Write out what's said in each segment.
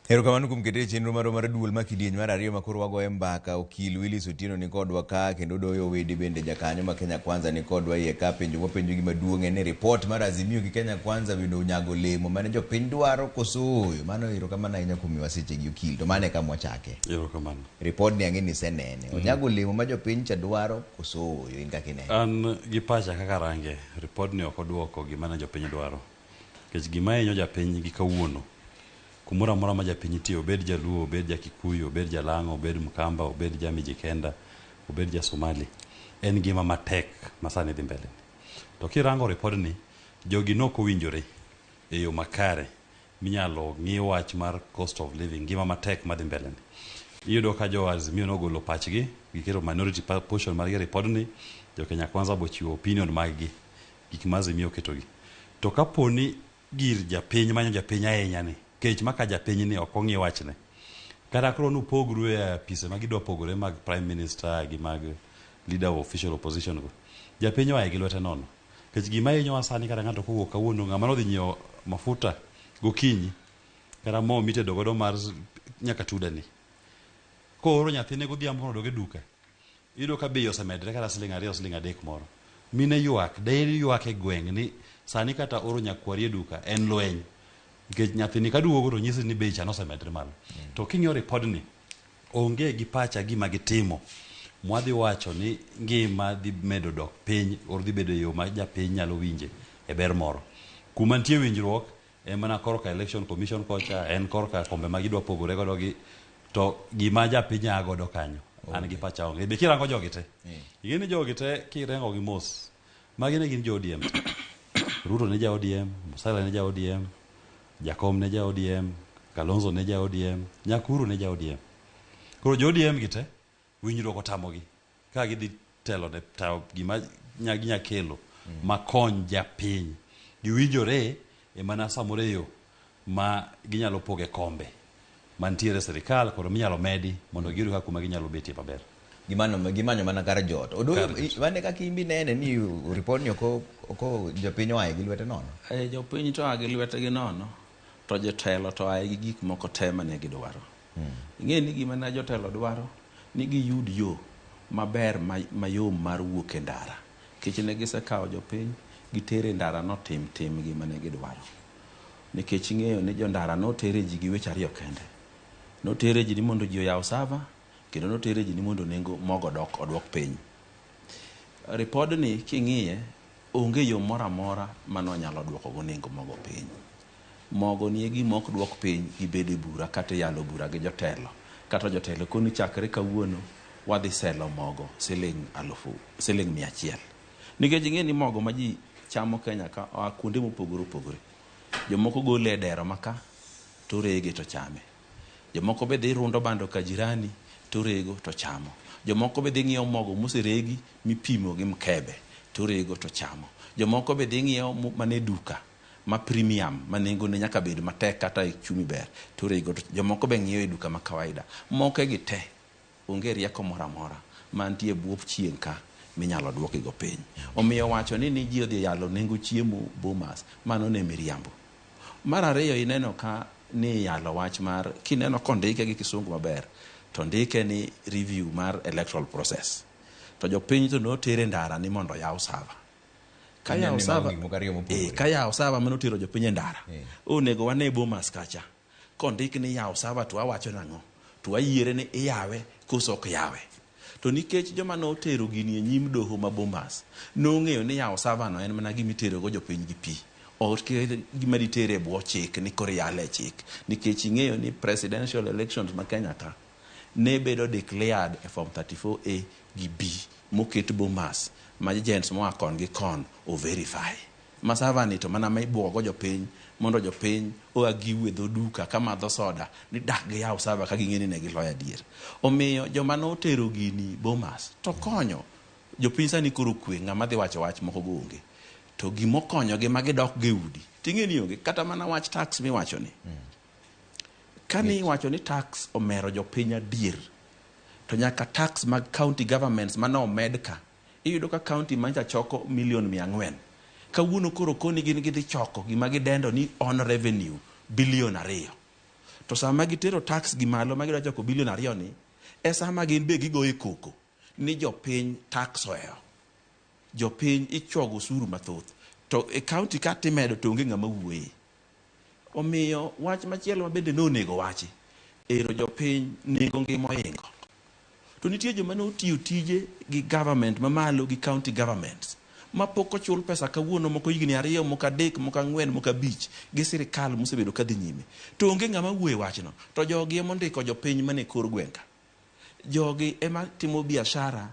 Erokamano kuom keto chenro mar duol ma kidieny mar ariyo makoro wagoye mbaka. Okil Willis Otieno ni kodwa ka kendo doyo wede bende jakanyo ma Kenya Kwanza ni kodwa iye ka penjo mopenjo gima duong' en ni report mar Azimio gi Kenya Kwanza bende onyago olemo mane jopiny dwaro koso mano. Erokamano ahinya kuom miwa seche gi okil, to mane kama wachake. Erokamano. Report ni ang'e ni isenene. Onyago olemo ma jopiny cha dwaro koso in kaka inene? An gi pacha kaka range report ni ok odwoko gima ne jopiny dwaro. Nikech gima hinyo japiny gi kawuono kumoro amora ma japiny tiyo, obed jaluo, obed jakikuyu, obed jalang'o, obed mkamba, obed jamijikenda, obed jasomali, en gima matek masani dhi mbele. To kirango report ni, jogi nok owinjore e yo makare minyalo ng'i wach mar cost of living, gima matek madhi mbele ni. Iyudo ka jo Azimio nogolo pachgi gikero minority portion mar report ni, jo Kenya Kwanza bochiwo opinion maggi gik ma Azimio ketogi. To kaponi gir japiny manyo japiny ahinya ni, kech maka japiny ni ok ong'i wachne, kata koro nupogru e apise ma gidwa pogore mag prime minister gi mag leader of official opposition go, japiny oaye gi lwete nono. Kech gima hinyo sani kata ng'ato kowuok kawuono, ng'ama nodhi nyiewo mafuta gokinyi kata mo mitedo godo mar nyaka tudani, kooro nyathine godhiambo nodoge duka, iyudo ka bei osemedre kata siling 2 siling 3 moro. Mine ywak, deri ywak e gweng' ni sani kata oro nyakwari e duka en lweny. Nikech nyathini kaduogo to nyisi ni bei cha nosemedre malo. To king'iyo report ni, onge gi pacha gima gitimo mwadhi wacho ni ngima dhi medo dok piny or dhi bedo yo ma japiny nyalo winje e ber moro. Kuma nitie winjruok mana korka election commission kocha, en korka kombe ma gidwa pogore godo gi, to gima japiny agodo kanyo an gi pacha onge. Be kirango jogi te, ing'e ni jogi te kirango gi mos, magi ne gin jo ODM. Ruto ne ja ODM, Musalia ne ja ODM, Jakom ne ja ODM, Kalonzo ne ja ODM, Nyakuru ne ja ODM. Koro jo ODM gite winjruok otamogi ka gidhi telo ne gima nyakelo makony japiny. Giwinjore e mana samoro yo ma ginyalo poge kombe mantiere sirikal koro minyalo medi mondo giyud kaka kuma ginyalo betie maber. Gimanyo mana kar jot. Wane kaka imbi nene ni report ni oko jopiny oaye gi lwete nono? Jopiny to oaye gi lwete gi nono, to jotelo to oaye gi gik moko te mane gidwaro. Ing'e ni gima ne jotelo dwaro ni giyud yo maber mayom mar wuok e ndara. Nikech ne gisekawo jopiny gitere ndara notim gima ne gidwaro. Nikech ing'eyo ni jo ndara notere ji gi weche ariyo kende. Notere ji ni mondo ji oyaw sava, kendo notere ji ni mondo nengo mogo odwok piny. Report ni king'iye onge yo moro amora manonyalo dwoko go nengo mogo piny. Mogo ni gima ok dwok piny gi bede bura kata yalo bura gi jotelo. Kata jotelo koni chakre kawuono wadhi selo mogo siling 100. Nikech ing'e ni mogo ma ji chamo Kenya ka kuonde mopogore opogore. Jomoko gole e dero maka to rege to chame. Jomoko be dhi rundo bando ka jirani to rego to chamo. Jomoko be dhi ng'iewo mogo moseregi mipimo gi mkebe to rego to chamo. Jomoko be dhi ng'iewo mane duka ma premium manengo ne nyaka bed matek kata e chumi ber to rego to jomoko be ng'iewo e duka ma kawaida. Moke gi te onge rieko moro amora mantie buop chieng' ka minyalo dwoki go piny. Omiyo wacho ni ji odhi yalo nengo chiemo Bomas, mano ne miriambo. Mar ariyo ineno ka ni yalo wach mar kineno kondike gi kisungu maber to ndike ni review mar electoral process. To jopiny to notere ndara ni mondo yaw sava. Kaya osava mano tero jopiny ndara. Onego wane Bomas kacha. Kondik ni yaw sava to awacho nang'o? To ayiere ni iyawe koso ok yawe. To nikech joma notero gini e nyim doho ma Bomas nong'eyo ni yaw sava no en mana gimitero go jopiny gi pi. Ok gima ditere bwo chik ni koro yale chik. Nikech ing'eyo ni presidential elections ma Kenya ka ne bedo declared e form 34A gi B moket Bomas ma agents moa kon gi kon o verify. Masava ni to mana ma ibuogo jopiny mondo jopiny oagiwe dho duka kama dho soda ni dak gi yaw sava ka ging'e ni ne giloyo adier. Omiyo joma notero gini Bomas to konyo jopiny sani koro kwe ng'ama dhi wacho wach moko gonge. To gimokonyo gi magidok ge udi. Ting'e ni onge kata mana wach tax miwacho ni. Kani wacho ni tax omero jopiny adier, to nyaka tax mag county governments mana omed ka. Iyudo ka county mancha choko 400,000,000. Kawuono koro koni gin gidhi choko gima gidendo ni on revenue 2 billion. To sama gitero tax gi malo ma gidwa choko bilion 2 ni, e sama gin be gigoe koko ni jopiny tax oeo. Jopiny ichwogo osuru mathoth. To e county ka timedo to onge ng'ama wuoye. Omiyo wach machielo ma bende nonego wachi. Ero jopiny nego ngima oingo. To nitie joma notiyo tije gi government mamalo gi county governments ma pok ochul pesa kawuono, moko higni 2, moko 3, moko 4, moko 5 gi sirikal mosebedo kadhi nyime. To onge ng'ama wuoye wachno. To jogi ema ondiko jopiny mane kor gweng'. Jogi ema timo biashara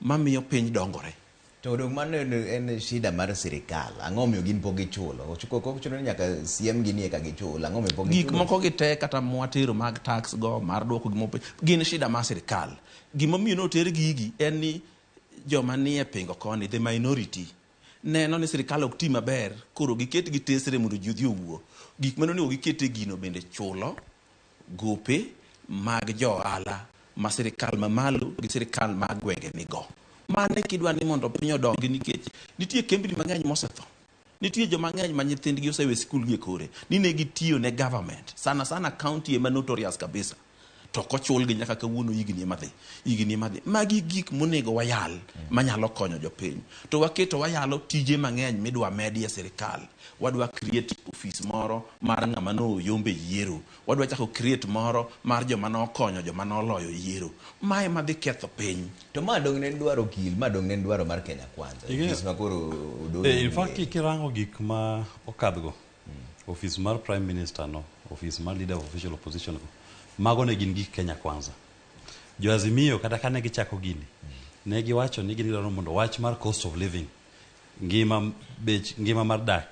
mamiyo piny dongore. To dong mano en shida mar sirikal. Ang'o miyo gin pok gichulo? Kok chuno ni nyaka siem gini eka gichulo. Ang'o miyo pok gichulo? Gik moko gite kata mwatero mag tax go mar duoko gimope. Gin shida mar sirikal. Gima miyo noter gigi en ni joma nie pingo koni, the minority, neno ni sirikal ok ti maber, koro giket gi tesre mondo ji odhi owuo. Gik mano ni gikete gino bende chulo gope mag johala ma sirikal mamalo gi sirikal mag gwenge nigo. Mane kidwa ni mondo piny odongi, nikech nitie kembni mang'eny mosetho. Nitie joma ng'eny ma nyithindgi osewe skul gi kore ni ne gitiyo ne government. Sana county ema notorious kabisa. To kochul gi nyaka kawuono higni madhi. Magi gik monego wayal manyalo konyo jopiny. To waketo wayalo tije mang'eny midwa medie sirikal. Wadwa create office moro mar ng'ama no yombe yiero. Wadwa chako create moro mar joma no konyo joma no loyo yiero. Mae madhi ketho piny. To ma dong ne dwaro okil, ma dong ne dwaro mar Kenya Kwanza. Office makoro in fact kirango gik ma okadhgo. Office mar Prime Minister no, office mar Leader of Official Opposition go. Mago ne gin gik Kenya Kwanza. Jo Azimio kata kane gichako gini, ne giwacho ni gin dwaro mondo wach mar cost of living, ngima mar dak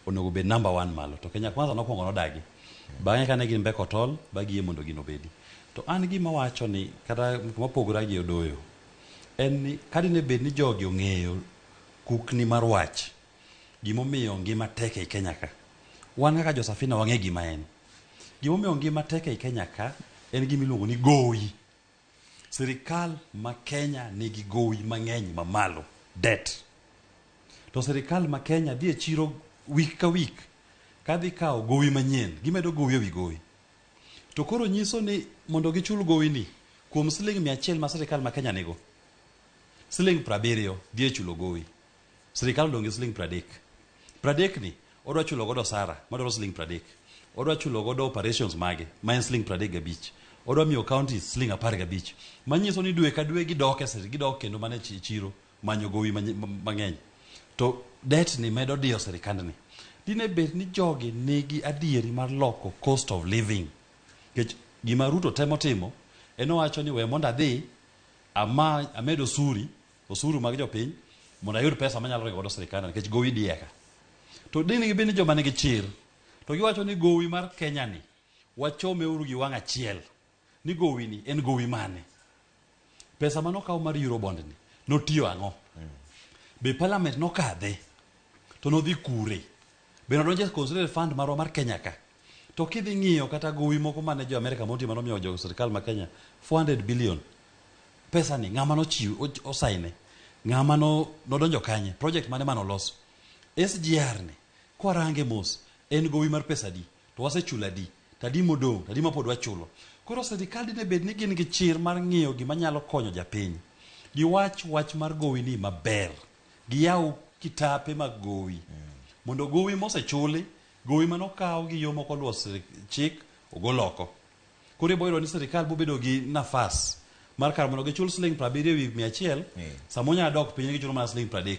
onego bed number 1 malo. To Kenya Kwanza nokwongo nodagi. Bang'e kane gin mbeko tol, bagie mondo gino bedi. To an gima wacho ni kata mopogore gi odoyo en ni kadine bed ni jogi ong'eyo kukni mar wach, gimomiyo ngima tek e Kenya ka. Wan kaka Josafina wang'e gima en. Gimomiyo ngima tek e Kenya ka en gimiluongo ni gowi. Sirikal ma Kenya nigi gowi mang'eny mamalo, debt. To sirikal ma Kenya dhi e chiro wik ka wik, kadhi kawo gowi manyien, gimedo gowi ewi gowi. To koro nyiso ni mondo gichul gowi ni kuom siling 100 ma sirikal ma Kenya nigo, siling 70 dhi e chulo gowi. Sirikal donge siling 30. 30 ni odwa chulo godo sara, madoro siling 30. Odwa chulo godo operations mage, ma en siling 35. Odwa miyo county siling 15. Manyiso ni dwe ka dwe gidok kendo mane chiro manyo gowi mang'eny. To debt ni medo dio sirikandni. Dine bet ni jogi nigi adieri mar loko cost of living. Kech gima Ruto temo timo, eno wacho ni we mondo adhi amedo osuru mag jopiny, mondo ayud pesa manyalo rego godo sirikandni, kech gowi dieka. To dine gibeni joma nigi chir, to giwacho ni gowi mar Kenya ni wachome uru gi wang' achiel. Ni gowi ni en gowi mane? Pesa manokaw mar Eurobond ni notiyo ang'o? Be parliament nokadhe to nodhi kure? Be nodonje considered fund marwa mar Kenya ka? To kidhi ng'iyo kata gowi moko mane jo America moti manomiyo jo sirikal ma Kenya 400 billion. Pesa ni ng'ama nochiw osaine? Ng'ama nodonjo kanye? Project mane manoloso? SGR ni kwarange mos en gowi mar pesa di, to wasechula di, tadi modong, tadi mapod wachulo. Koro sirikal dine bed ni gin gi chir mar ng'iyo gima nyalo konyo japiny. Wach mar gowi ni maber. Giyaw kitape mag gowi. Mondo gowi mosechuli, gowi manokaw gi yo moko luwo chik ogoloko. Koro boyro ni sirikal bobedo gi nafas mar kar mondo gichul siling 70 ewi 100, samonya dok piny gichulo mana siling 30.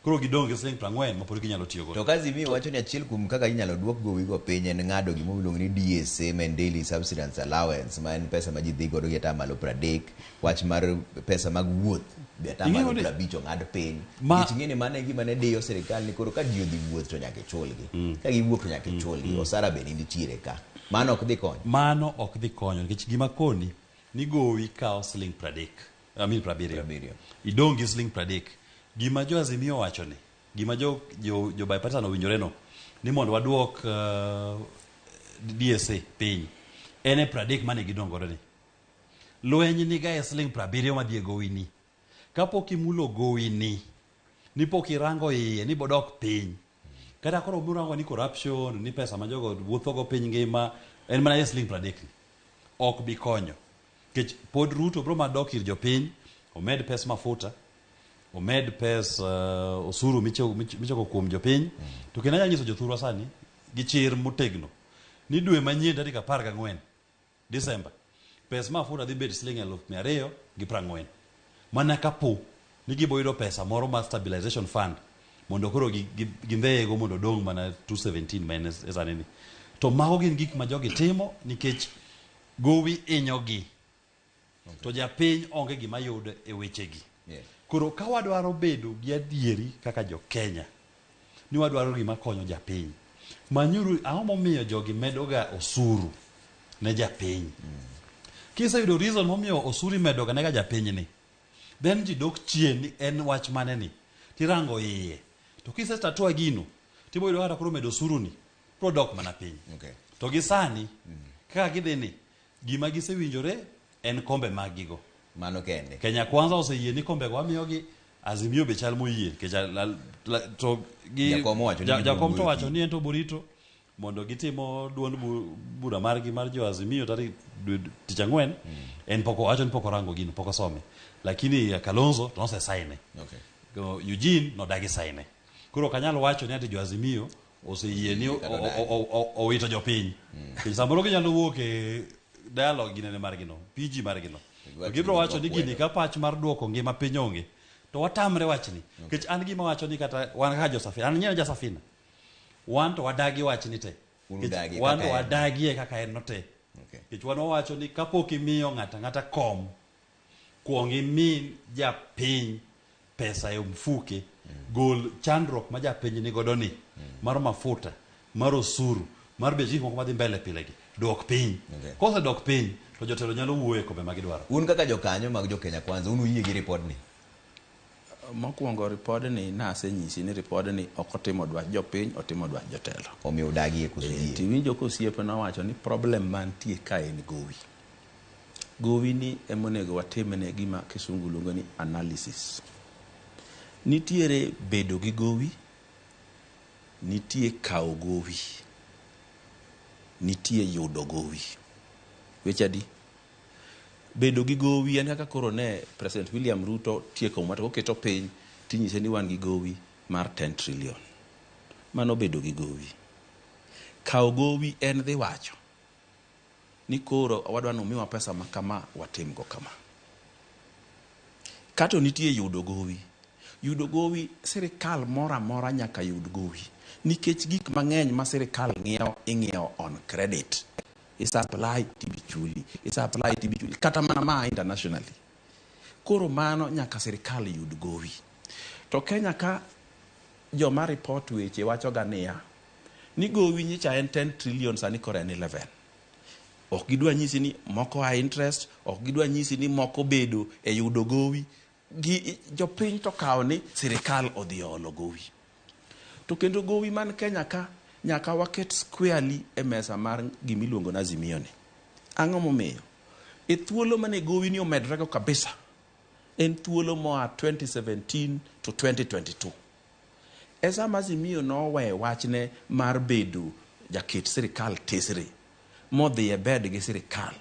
Koro gidong gi siling 40 mapod ginyalo tiyo go. To kazi mi wacho ni achiel kuom kaka inyalo duok gowi go piny en ng'ado gima iluongo ni DSA, men daily subsistence allowance, ma en pesa ma ji dhi godo gi atamalo 30. Wach mar pesa mag wuoth be atamalo 50 ong'ad piny. Nikech ing'e ni mano e gima ne diyo sirikal ni koro ka ji odhi wuoth to nyaka ichulgi. Ka giwuok to nyaka ichulgi. Osara be nitiere ka. Mano ok dhi konyo. Mano ok dhi konyo nikech gima koni ni gowi kawo siling 30. 70. Idong gi siling 30. Gima jo Azimio wacho ni, gima jo bipartisan owinjore no, ni mondo waduok DSA piny, ene 30 mane gidongore ni. Lweny ni ga siling 70 madhi e gowi ni. Kapok imulo gowi ni pok irango iye, ni bodok piny. Kata koro murango ni corruption, ni pesa ma jogo wuotho go piny ngima, en mana siling 30 ok bi konyo kech pod Ruto bro madok ir jopiny omed pes mafuta omed pes osuru michoko kuom jopiny to kendo anyalo nyiso jothurwa sani gi chir motegno ni dwe manyien tarik 14 Disemba pes mafuta dhi bet siling 240 mana kapo ni giboyudo pesa moro mar stabilization fund mondo koro gindheyego mondo dong' mana 217 minus esanini to mago gin gik ma jogi timo nikech gowi inyogi to japiny onge gima yudo e wechegi. Koro ka wadwaro bedo gi adieri kaka jo Kenya ni wadwaro gima konyo japiny manyuru ang'o momiyo jogi medoga osuru ne japiny. Kiseyudo reason momiyo osuru medoga ne japiny ni then ji dok chien ni en wach mane ni tirango iye to kisestatua gino tiboyudo kata koro medo osuru ni product mana piny. To gi sani kaka gidhi ni gima gisewinjore en kombe magigo mano kende. Kenya Kwanza oseyie ni kombe go amiyogi Azimio be chal moyie to gi jakom to wacho ni ento borito mondo gitimo duond bura margi mar jo Azimio tarik tich ang'wen en poko wacho ni poko rango gino poko some lakini Kalonzo to nose saine Eugene no dagi saine koro kanyalo wacho ni ati jo Azimio oseyie ni owito jopiny samoro ginyalo wuok e dialogue ginene margino PG margino gibro wacho ni gini ka pach mar duoko ngima piny onge to watamre wachni kech an gima wacho ni kata wan ka jo Safina an nyene ja Safina wan to wadagi wachni te wan to wadagie kaka en no te kech wan wacho ni kapok imiyo ng'ata kom kuong imi japiny pesa e mfuke gol chandruok ma japiny ni godo ni mar mafuta mar osuru mar bejik moko madhi mbele pilegi dok piny kose dok piny to jotelo nyalo wuoye kombe magidwaro. Un kaka jokanyo mag jo Kenya Kwanza un uyie gi ripod ni? Mokwongo ripod ni nasenyisi ni ripod ni ok otimo dwach jopiny otimo dwach jotelo omiyo udagie kusuyie tiwinjo kosiepe nowacho ni problem mantie ka en gowi ni emonego watimne gima kisungu luongo ni analysis. Nitiere bedo gi gowi, nitie kawo gowi, nitie yudo gowi. Wechadi bedo gi gowi en kaka koro ne President William Ruto tieko mata oketo piny tinyise ni wan gi gowi mar 10 trillion. Mano bedo gi gowi. Kawo gowi en dhi wacho ni koro wadwa nomiwa pesa makama watim go kama. Kato nitie yudo gowi. Yudo gowi sirikal mora nyaka yud gowi nikech gik mang'eny ma sirikal ing'iewo on credit. Is apply tibichuli kata mana ma internationally. Koro mano nyaka sirikal yud gowi. To Kenya ka joma report weche wacho ganiya ni gowi nyicha en 10 trillion sani kore en 11. Ok gidwa nyisi ni moko a interest, ok gidwa nyisi ni moko bedo e yudo gowi. Jopiny to kawo ni sirikal odhi olo gowi. To kendo gowi man Kenya ka nyaka waket squarely e mesa mar gimiluongo na Azimio ni. Ang'o momiyo? E thuolo mane gowi ni omedrego kabisa en thuolo moa 2017 to 2022. Esa Azimio no we wachne mar bedo jaket sirikal tesre modhi e bed gi sirikal.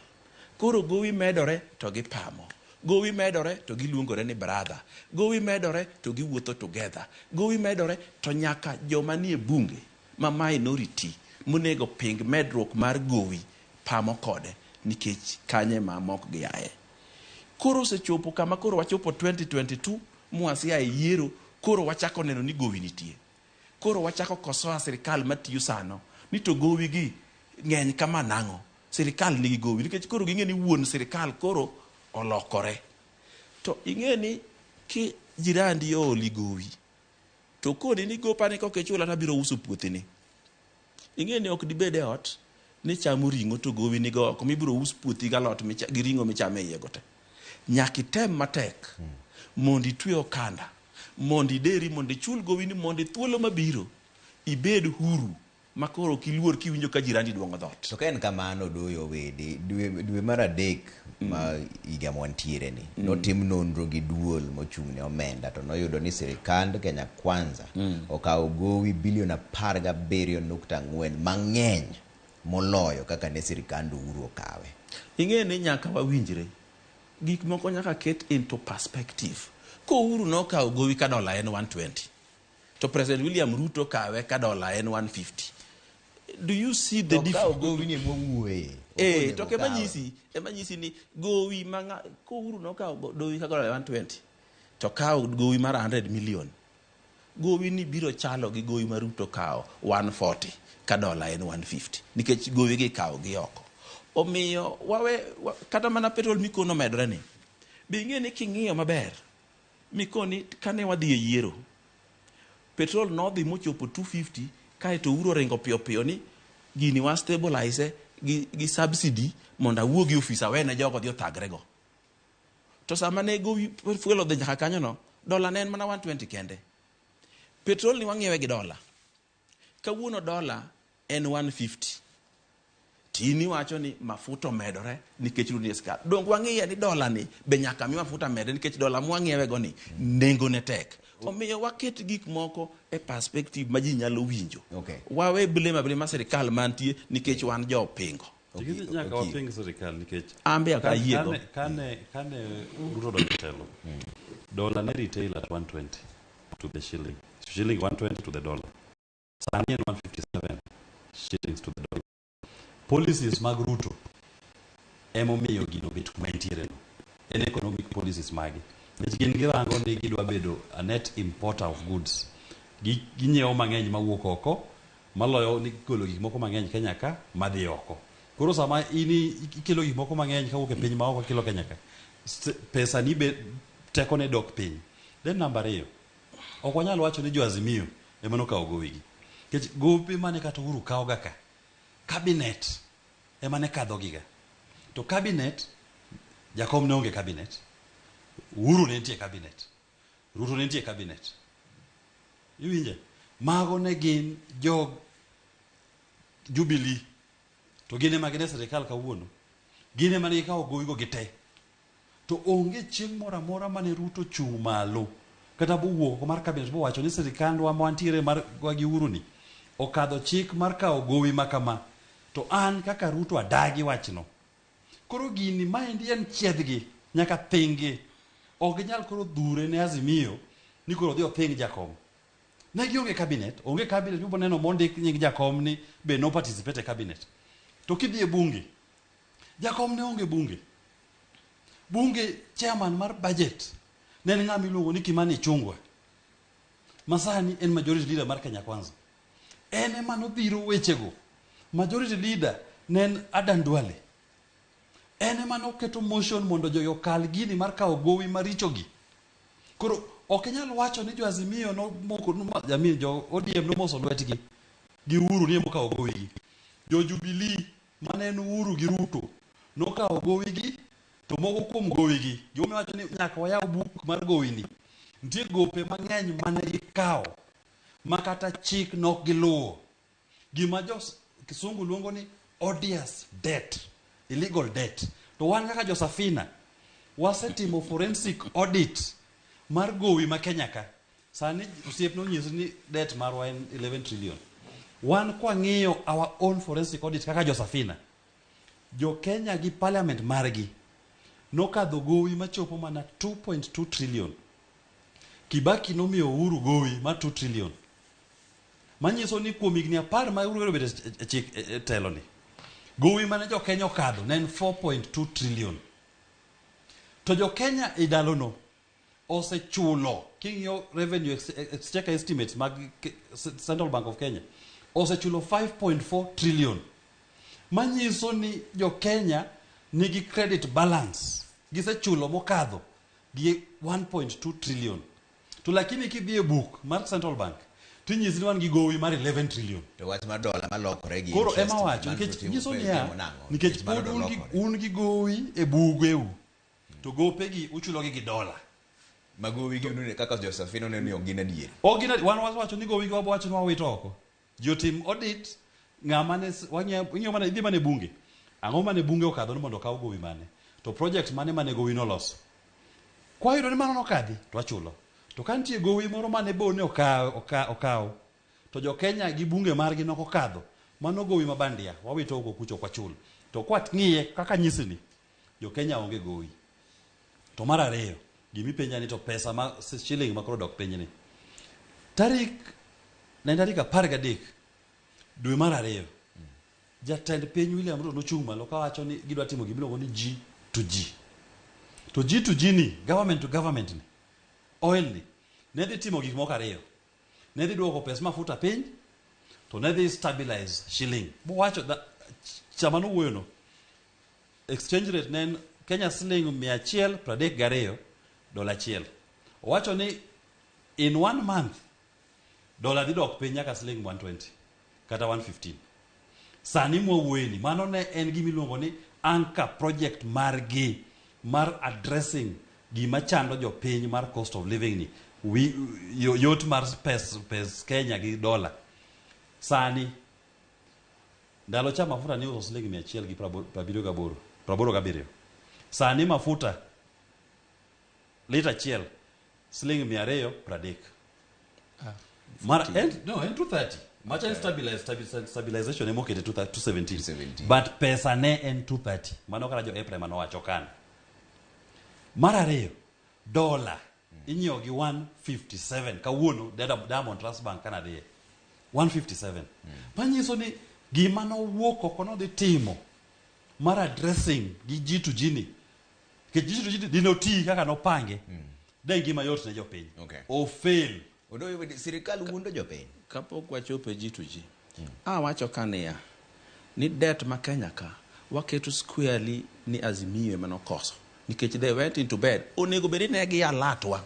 Koro gowi medore to gipamo. Gowi medore to giluongore ni brother. Gowi medore to giwuotho together. Gowi medore to nyaka joma nie bunge ma minority monego ping medruok mar gowi pamo kode nikech kanye ma mok giaye. Koro sechopo kama koro wachopo 2022 muasia e yiero koro wachako neno ni gowi nitie. Koro wachako kosoa sirikal matiyo sano ni to gowi gi ng'eny kama nang'o. Sirikal nigi gowi nikech koro ging'e ni wuon sirikal koro olokore. To ing'e ni ki jirandi oli gowi to kodi ni gopani kokechula tabiro uso puothini. Ing'e ni ok dibede ot ni chamo ring'o to gowi ni go komibiro us puothi galot gi ring'o michame iye gote. Nyaki tem matek mondi twe okanda mondi deri mondi chul gowi ni mondi thuolo mabiro ibed huru makoro kiluor kiwinjo ka jirani duongo dhot. To ken kamano doyo wede dwe mar adek ma higa mwantiere ni notim nonro gi duol mochung'ne omenda to noyudo ni sirikand Kenya Kwanza okawo gowi bilion 17.4 mang'eny moloyo kaka ne sirikand Uhuru okawe. Ing'e ni nyaka wawinjre gik moko nyaka ket into perspective. Ko Uhuru nokawo gowi ka dola en 120 to President William Ruto kawe ka dola en 150. Do you see the difference? Gowi ni mowuoye. To ke manyisi ni gowi manga ko Uhuru nokawo gowi ka dola 120 to kawo gowi mar 100 million. Gowi ni biro chalo gi gowi mar Ruto kawo 140 ka dola en 150 nikech gowi gi kawo gi oko. Omiyo kata mana petrol mikono medore ni. Be ing'e ni king'iyo maber mikoni kane wadhi e yiero petrol nodhi mochopo 250 kae to Uhuru ringo piyo piyo ni gini wa stabilize gi subsidy mondo awuo gi ofisa wene jogo dhi othagre go. To sama ne gowi fuel odhi nyaka kanyo no dola ne en mana 120 kende. Petrol ni wang'iewe gi dola. Kawuono dola en 150. Tini wacho ni mafuta medore nikech rundi skar. Dong wang'iye ni dola ni be nyaka mi mafuta medore nikech dola mwang'iewe go ni nengo ne tek. Omiyo waket gik moko e perspective ma ji nyalo winjo. Wawe blema sirikal mantie nikech wan jo pingo. Nyaka waping sirikal nikech ambe akayiego kane Ruto dotelo dollar ne retail at 120 to the shilling 120 to the dollar, sani en 157 shillings to the dollar. Policies mag Ruto emomiyo gino bet kuma entiere no en economic policies magi nikech gin girango ni gidwa bedo a net importer of goods. Ginyiewo mang'eny mawuok oko maloyo ni golo gik moko mang'eny Kenya ka madhi oko. Koro sama ikelo gik moko mang'eny kawuok e piny maoko kilo Kenya ka, pesa ni be teko ne dok piny. Then number 2, ok wanyalo wacho ni jo Azimio ema nokawo gowigi. Nikech gope mane kata Uhuru kawo ga ka cabinet ema ne kadho giga. To cabinet jakom ne onge cabinet. Uhuru ne nitie cabinet. Ruto ne nitie cabinet. Iwinje? Mago ne gin jog Jubilee. To gine magine sirikal kawuono. Gine mane gikawo gowigo gite. To onge chieng' moro amora mane Ruto chung' malo kata bowuok mar cabinet bowacho ni sirikandwa mantiere mar gi Uhuru ni okadho chik mar kawo gowi makama. To an kaka Ruto adagi wachno. Koro gini maendi en chiedhgi nyaka pingi. Ok ginyal koro dhure ne Azimio ni koro dhi oping jakom. Ne gionge cabinet, onge cabinet mibo neno mondik nying jakom ni be no participate e cabinet. To kidhi e bunge, jakom ne onge bunge. Bunge chairman mar budget ne en ng'ama iluongo ni Kimani Ichung'wa. Masani en majority leader mar Kenya Kwanza. En ema nodhiro wechego. Majority leader ne en Adan Duale. En ema noketo motion mondo jogi okal gini mar kawo gowi marichogi. Koro ok nyal wacho ni jo Azimio jo ODM nomoso lwetgi gi Uhuru ni mokawo gowigi. Jo Jubilee mane en Uhuru gi Ruto nokawo gowigi, to moko kuom gowigi joma wacho ni nyaka wayaw buk mar gowini. Nitie gope mang'eny mane gikawo makata chik nok giluwo. Gima jo Kisungu luongo ni odious debt, illegal debt. To wan kaka jo Safina wasetimo forensic audit mar gowi ma Kenya ka. Sani osiep no nyiso ni debt marwa en 11 trillion. Wan kwa ng'iyo our own forensic audit kaka jo Safina, jo Kenya gi parliament margi nokadho gowi machopo mana 2.2 trillion. Kibaki nomiyo Uhuru gowi ma 2 trillion. Manyiso ni kuom higni 10 ma Uhuru bedo e telo ni, gowi mane jo Kenya okadho ne en 4.2 trillion. To jo Kenya e dalono osechulo, king'iyo revenue exchequer estimates mag Central Bank of Kenya, osechulo 5.4 trillion. Manyiso ni jo Kenya nigi credit balance, gisechulo mokadho gi 1.2 trillion. To lakini kidhi e book mar Central Bank tinyisi ni wan gi gowi mar 11 trillion. To wach mar dola malokore gi koro ema wacho nikech nyiso niya, nikech pod un gi gowi e bugeu to gopegi uchulogi gi dola. Magowi gi unune kaka Josephine ne ni ogina diere. Ogina wan wacho ni gowi gi wacho ni wawito oko. Jotim audit ng'ama ne wang'iyo mana idhi mane bunge. Ang'o mane bunge okadho ni mondo okaw gowi mane? To project mane gowi noloso. Kwa hiyo ni mano nokadhi to achulo. To kantie gowi moro mane bo ne okaw to jo Kenya gi bunge margi nokokadho Mano gowi mabandia, wawito uko kucho kwa chul. To kwat ng'iye kaka nyisini, jo Kenya onge gowi. To mar ariyo, gimi penja ni to pesa ma shilling makoro dok piny ni. Tarik 13 dwe mar ariyo. Jatend piny William Ruto nochung' malo kawacho ni gidwa timo gimiluongo ni G to G. To G to G ni, government to government ni, oil ni, ne dhi timo gik moko ariyo. Ne dhi duoko pes mafuta piny, to ne dhi stabilize shilling. Bowacho da chama no wuoyo no. Exchange rate ne Kenya shilling 132 $1. Owacho ni in 1 month dollar dhi dok piny nyaka shilling 120 kata 115. Sani mwuoyeni mano ne en gimiluongo ni anchor project margi mar addressing gima chando jo piny mar cost of living ni. Yot mar pes Kenya gi dola. Sani ndalo cha mafuta ni uso shilingi 178. Sani mafuta lita achiel shilingi 230. En 230. Much stabilization emo kete 217. But pesa ne en 230. Mano kara jo April mano wacho kan. Mar ariyo dola inyo gi 157 kawuono Diamond Trust Bank Canada 157. Panyiso ni gima no wuok oko no dhi timo mar addressing gi G to G ni. Ke G to G dino ti kaka no pange. Den gima yot ne jo piny. O fail. Odo sirikal wuondo jo piny. Kapok wachope G to G. Wacho kania ni debt ma Kenya ka waketo squarely ni Azimio manokoso. Nikech they went into bed. Onego bedi ne gi alatwa.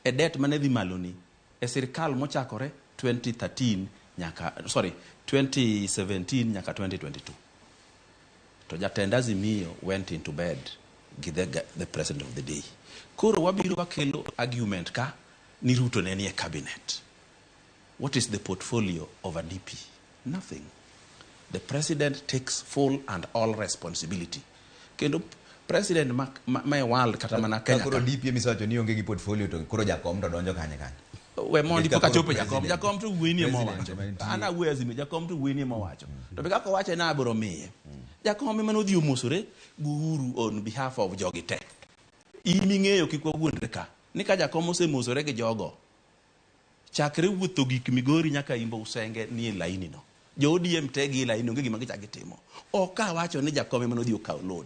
E debt mane dhi malo ni. E sirikal mochakore 2017 nyaka 2022. To jatend Azimio went into bed with the president of the day. Koro wabiro wakelo argument ka ni Ruto ne nie cabinet. What is the portfolio of a DP? Nothing. The president takes full and all responsibility. Kendo president ma world kata mana Kenya. Koro DP misacho ni onge gi portfolio to koro jakom to donjo kanye. We mondi poka chope jakom to weni mo wacho. Ana wezi mi jakom to weni mo wacho. To be kako wache na abro miye. Jakom ema no dhi omosore guru on behalf of jogite. Iming'eyo kikwa wuondre ka. Ni ka jakom osemosore gi jogo. Chakre wuotho gik Migori nyaka Imbo Usenge ni laini no. Jo ODM te gi laini onge gima gichak gitimo. Oka wacho ni jakom ema no dhi okaw loan.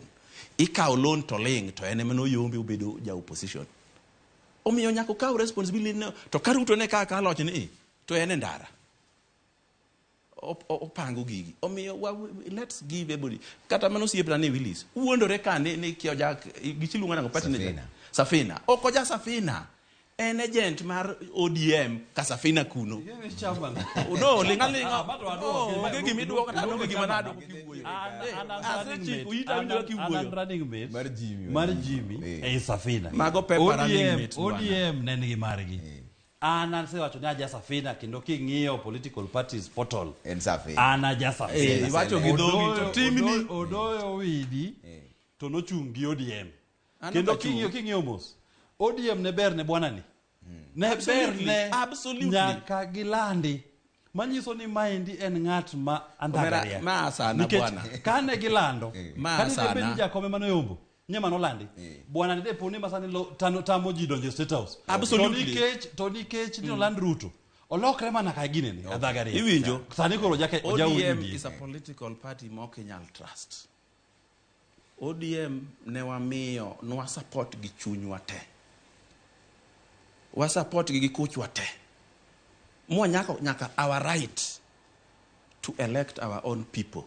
Ikaw loan to ling to ene ema no yombe obedo ja opposition. Omiyo nyako kaw responsibility no to karuto ne ka loch ni to ene ndara. Opango gigi. Omiyo let's give everybody. Kata mano siepra ni Willis. Uondore ka ni kio jak gichilunga nango pati ne Safina. Okoja Safina. En agent mar ODM ka Safina kuno. No, lingalinga. Oge gimi duoka ta oge gima nado kiwuoyo. Mar Jimmy e Safina. Mago paper running mate. ODM ne nigi margi. An se wacho ni aja Safina kendo king'iyo political parties portal. En Safina. An aja Safina. Wacho gi dhogi to timni odoyo widi to nochung' gi ODM. Kendo king'iyo mos. ODM ne ber ne bwana ni. Ne ber ne nyaka gilandi. Manyiso ni maendi en ng'at ma andagaria. Ma sana bwana. Kane gilando. Ma sana. Kane jakome mano yombo. Nyema no landi. Bwana ni depo ni masani tamo ji donjo State House. Absolutely. To nikech ni land Ruto. Olokre mana ka gine ni andagaria. Iwinjo. Sani koro jake ODM is a political party moke nyal trust. ODM ne wamiyo nwa support gi chunywa te. Wa support gi kuchwa te. Mwa nyaka our right to elect our own people.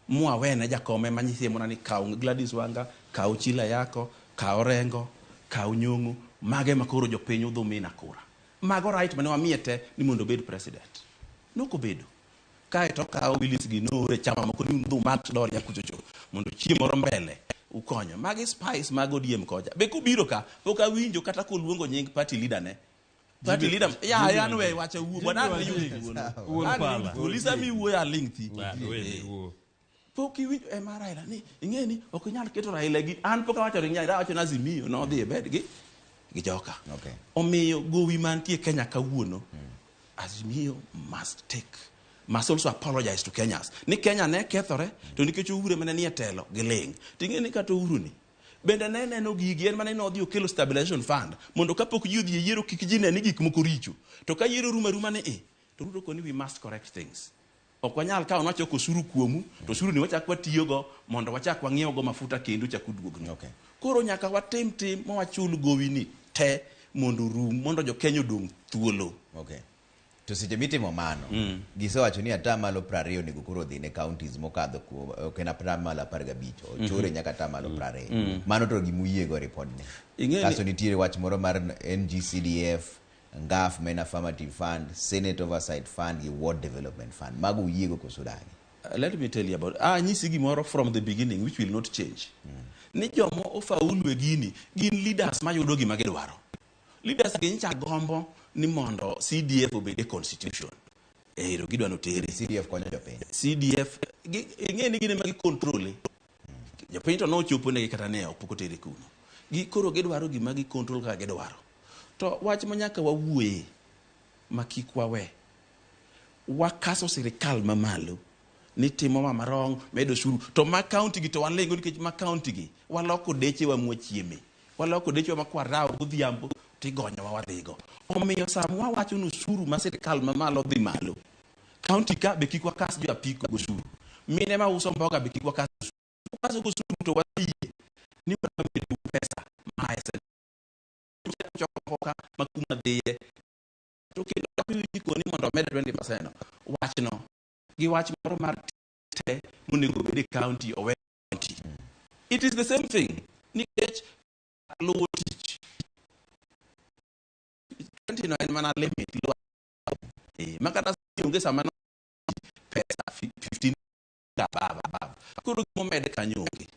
Mwa wene jakome manyisi mona ni kaw Gladys Wanga, kaw Chila yako, kaw Rengo, kaw Nyong'o, mage makoro jopiny udhumina kura. Mago right mane wamiete ni mondo bed president. Noko bedo. Kae to kaw Willis gi nore chama moko ni dhumat dor ya kuchocho mondo chiemo mbele ukonyo. Magi spice mago ODM koja. Be kubiro ka poka winjo kata koluongo nying party leader ne. Party leader ya anwe wacha wuo bwana ni wuo. Polisa mi wuo ya lingthi. Poki winjo mara ila ni ingeni okunyal keto Raila gi an poka wacho ringa wacho na Azimio no dhi bed gi joka. Omiyo gowi mantie Kenya kawuono Azimio must take must also apologize to Kenyans. Ni Kenya ne kethore, to nikech Uhuru mane nie telo giling. Ting'e ni kata Uhuru ni. Bende ne neno gigi en mane nodhi okelo stabilization fund mondo kapok ji odhi yiero kik ji ne ni gik moko richo. To ka yiero ruma ne to Ruto koni we must correct things. Ok wanyal ka wachoko osuru kuomu, to osuru ni wachak watiyogo mondo wachak wang'iewogo mafuta kendo chak uduogni. Okay. Koro nyaka watim ma wachul gowi ni te mondo rum mondo jo Kenya odong thuolo. Okay. To seche mitimo mano, gisewacho ni atamalo 20 nego koro dhi ne counties mokadho ok en atamalo 15, ochore nyaka atamalo 20. Mano to gimuyiego report ni. Kaso nitiere wach moro mar NGCDF, NGAF, Men Affirmative Fund, Senate Oversight Fund, gi Ward Development Fund. Mago uyiego koso dagi. Let me tell you about nyisi gimoro from the beginning which will not change. Ni jomo ofaulu e gini gin leaders mayudo gima gidwaro. Leaders gi ncha gombo ni mondo CDF obede constitution. Ero gidwa no tere CDF konyo jopiny. CDF ng'e ni gine magi control. Jopiny to no chopo ne kata ne opoko tere kuno. Koro gidwaro gima gi control ka gidwaro. To wach manyaka wawuoye makik wawe. Wakaso sirikal mamalo ni timo marong medo shuru to ma county gi to walengo nikech ma county gi waloko deche wa mwachieme. Waloko deche wa makwarao godhiambo tigonyo wa wadhigo. Omiyo samwa wacho no shuru ma sirikal mamalo dhi malo. County ka be kik wakas jo apiko go shuru. Mine ma uso mboga be kik wakas go shuru to wadhiye. Ni wadhiye pesa ma esen. Chokoka makuma dhiye. To kendo kapiji koni mondo med 20%. Wach no. Gi wach moro mar te monego bed county or county. It is the same thing. Nikech low teach. County no en mana limit low. Makata yonge sama no pesa 15 above. Kuro mo med kanyonge.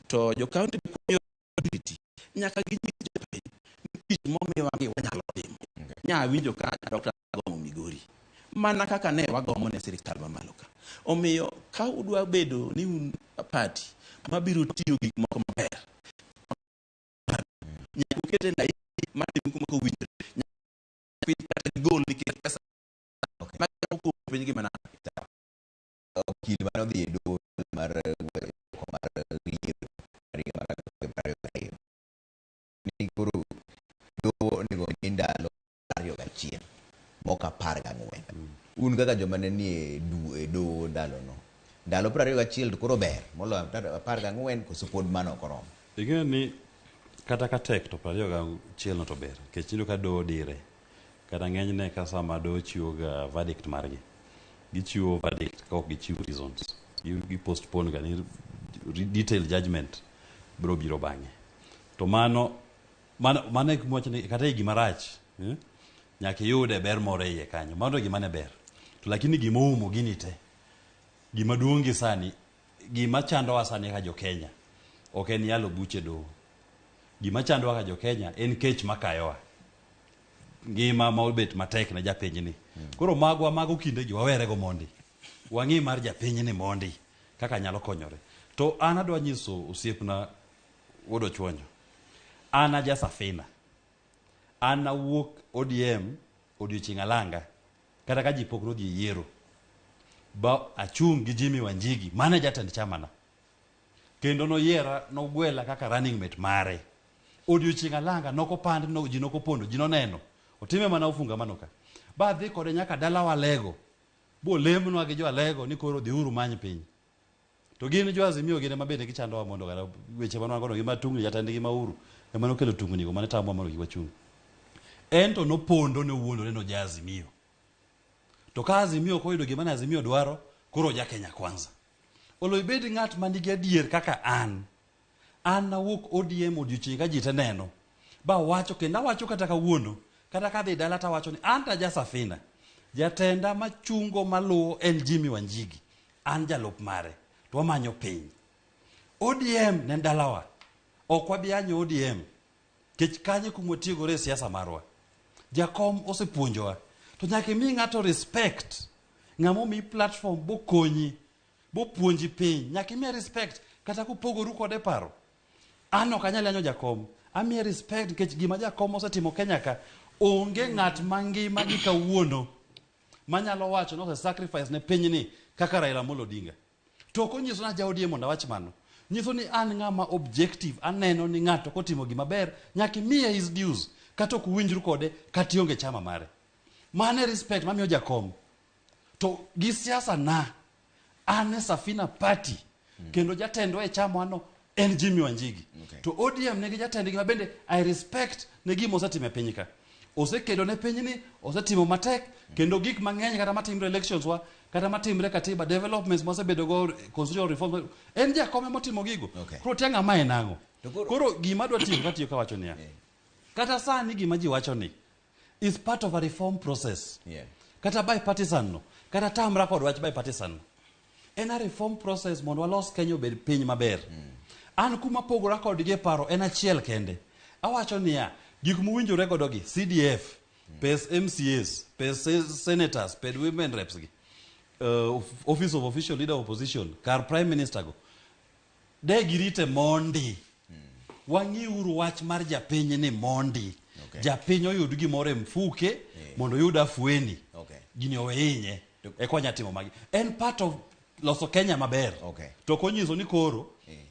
To jo county community nyaka ginyisi jopiny. Nikech momiyo wangi wanyalo timo. Nya winjo ka Dr. Gomo Migori. Mana kaka ne wagomo ne sirikal mamalo ka. Omiyo ka udwa bedo ni un party mabiro tiyo gik moko maber. Nyaka ukete na matim kuma ko winjo. Nyaka kata gol ni pesa. Okay. Maka ko penye gimana. Okil mano dhi do mar ni kuro do nego indalo ariyo gachiel moka 14. Un kaka joma ne nie do ndalo no. Ndalo 21 to koro ber moloyo 14 koso pod mano koromo. Ing'e ni kata ka tek to 21 no to ber. Kechindo ka do dire. Kata ng'enyne ka sama do chiwo ga verdict margi. Gichiwo verdict ka ok gichiwo reasons. Gi postpone ga ni detailed judgment bro biro bang'e. To mano e kumwacho ni kata gima rach. Nyaka yude ber moro iye kanyo. Mano gima ne ber. To lakini gima umo gini te. Gima duongi sani, gima chando wa sani ka jo Kenya. Ok en yalo buche do. Gima chando wa ka jo Kenya en kech makayowa. Ngima ma obet matek na japiny ni. Koro mago kinde gi wawere go mondi. Wang'i mar japiny ni mondi kaka nyalo konyore. To an adwa nyiso osiepna wodo chwonyo. Ana ja safina. Ana wuok ODM odiochieng' alanga kata ka ji pok nodhi yiero ba achung' gi Jimmy Wanjigi mane jatend chamana kendo noyiera nogwela kaka running mate mare odiochieng' alanga nokopand no ji nokopondo ji noneno otime mana ufunga manoka ba dhi kode nyaka dala walego bo lemnwa gi jo alego ni koro dhiuru many piny to gin jo Azimio gine mabende gichandowa mondo gara weche manwagono gi matungni jatendgi mauru ema nokelo tungni go mane tamwa mondo giwachung'. Ento no pondo ne wuondo no ja Azimio. To ka Azimio ko yudo gima Azimio dwaro, koro ja Kenya kwanza. Olo ibedi ng'at manigi adier kaka an. An nawuok ODM odiochieng' ka ji te neno. Ba wacho kenda wacho kata kawuono, kata ka dhi dala ta wacho ni anta ja safina. Jatenda machungo maluwo en Jimmy Wanjigi. An jalup mare. To wamanyo piny. ODM ne dalawa. Ok wabianyo ODM. Kech kanye kumwetiegore siasa marwa. Jakom osepuonjowa. To nyaka mi ng'ato respect. Ng'amo mi platform bo konyi. Bo puonji piny. Nyaka mi respect. Kata kupogoru kode paro. Ano kanyal yanyo jakom. Ami respect kech gima jakom osetimo Kenya ka. Onge ng'at mangima gi kawuono. manyalo wacho no sacrifice ne pinyni kaka Raila Amolo Odinga. To konyiso na jaodi mondo awach mano. Nyiso ni an ng'ama objective, aneno ni ng'ato kotimo gima ber, nyaka miye his dues, kata ok winjru kode, kata onge chama mare. Mane respect mamiyo jakom. To gi siasa na ane Safina Party kendo jatendwa e chama ano en Jimmy Wanjigi. To ODM negi jatendgi ma bende I respect ne gima osetimo e piny ka. Osekedo ne pinyni, osetimo matek kendo gik mang'eny kata matimre elections wa, kata matimre katiba developments mosebedo go constitutional reform. En jakome motimo gigo. Koro tianga ma enango. Koro gima dwa tiyo katiyo ka wacho niya. Kata sani gima ji wacho ni is part of a reform process. Kata bipartisan no, kata tamra kod wach bipartisan no. En a reform process mondo walos Kenya obed piny maber. An kuma pogora kod gi paro en achiel kende. Awacho niya, gik muwinjore godo gi CDF, pes MCAs, pes senators, pes women reps gi, office of official leader of opposition, kar prime minister go. De girite mondi. Wang'iuru wach mar japiny ni mondi. Japiny oyud gimoro e mfuke mondo yud afueni. Gini owenye. Ekonya timo magi. En part of loso Kenya maber. To konyiso ni koro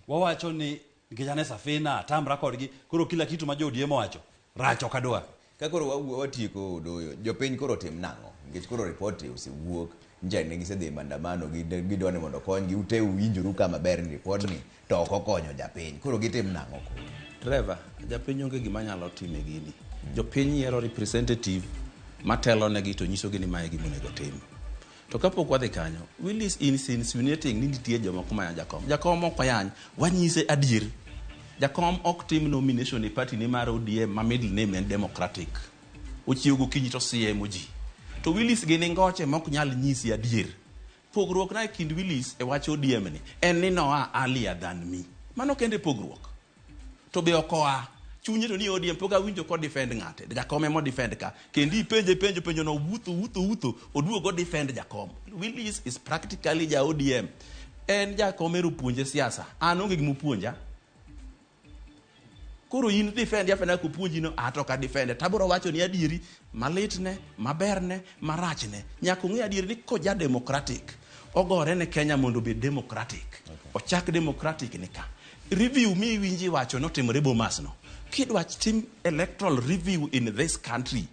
wawacho ni nikijane Safina tamra kodgi koro kila kitu ma jodi emo wacho racho kadwa. Ka koro watieko doyo jopiny koro tim nang'o nikech koro report osewuok nje ne gisedhi mandamano gidwani mondo konygi ute uwinjoru kama ber ni report ni to ok okonyo japiny koro gitim nang'o koro. Driver, japiny onge gima nyalo time gini. Jopiny yiero representative matelo negi to nyiso gini mae gima onego tim. To kapok wadhi kanyo, Willis insinuating ni nitie jomoko ma jakom. Jakom ok oyany, wanyise adier. Jakom ok tim nomination e party ni mar ODM ma middle name en Democratic. Ochiwo gokinyi to siemo ji. To Willis gini ngoche ma ok nyal nyisi adier. Pogruok na e kind Willis e wach ODM ni en ni noa earlier than me. Mano kende pogruok. To be okoa chunye to ni ODM poka winjo ko defend ng'ate. Jakom emo defend ka. Kendi penjo no wuto oduogo defend jakom. Willis is practically ja ODM. En jakom ero puonje siasa. An onge gimu puonja. Koro in defend ya fena ku puonji no atoka defend. Taboro wacho ni adieri malitne, maberne, marachne. Nyako ng'e adieri ni ko ja democratic. Ogore ne Kenya mondo be democratic. Ochak democratic ni ka. Review mi winji wacho no timore Bomas no. Kidwa tim electoral review in this country.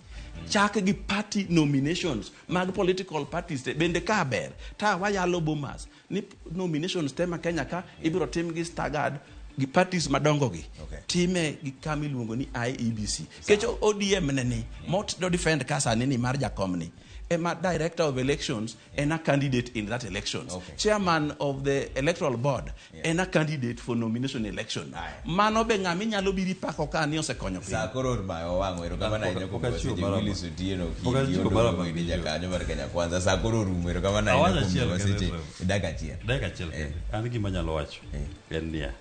Chak gi party nominations mag political parties bende ka ber. Ta wayalo Bomas ni nominations tema Kenya ka ibiro tim gi staggered gi parties madongo gi. Time gi kama iluongo ni IEBC. Kecho ODM neni mot do defend kasa nini mar jakom ni. Ema director of elections and a candidate in that elections. Chairman of the electoral board and a candidate for nomination election. Mano be ng'ami nyalo biri pako ka ni osekonyo piny. Sa koro mayo wango ero kama na nyoko kwa seje Willis Otieno kiyo baro ni jakanyo mar Kenya Kwanza sa koro rumo ero kama na nyoko kwa seje daga chiel. An gima nyalo wacho en niya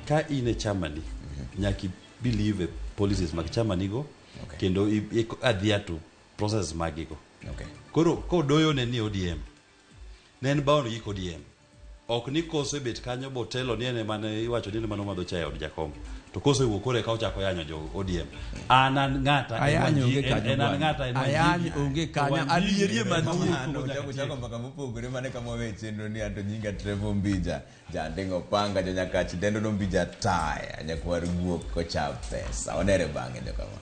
ka ine chama ni nyaki believe policies mag chama nigo kendo adhia to process magigo. Koro ko doyo ne ni ODM. Nen baon gi ODM. Ok ni kose bet kanyo botelo ni ene mane iwacho ni mano madho chayo od jakom. To kose wuok kore ka ochako yanyo jo ODM. Anan ng'ata ayanyo onge kanyo adierie mantie chako mpaka mopogore mane kama we chenro ni anto nyinga Trevo Mbija jandingo panga janyakachi dendo no Mbija taya nyakwar guok ko cha pesa onere bange jo kama.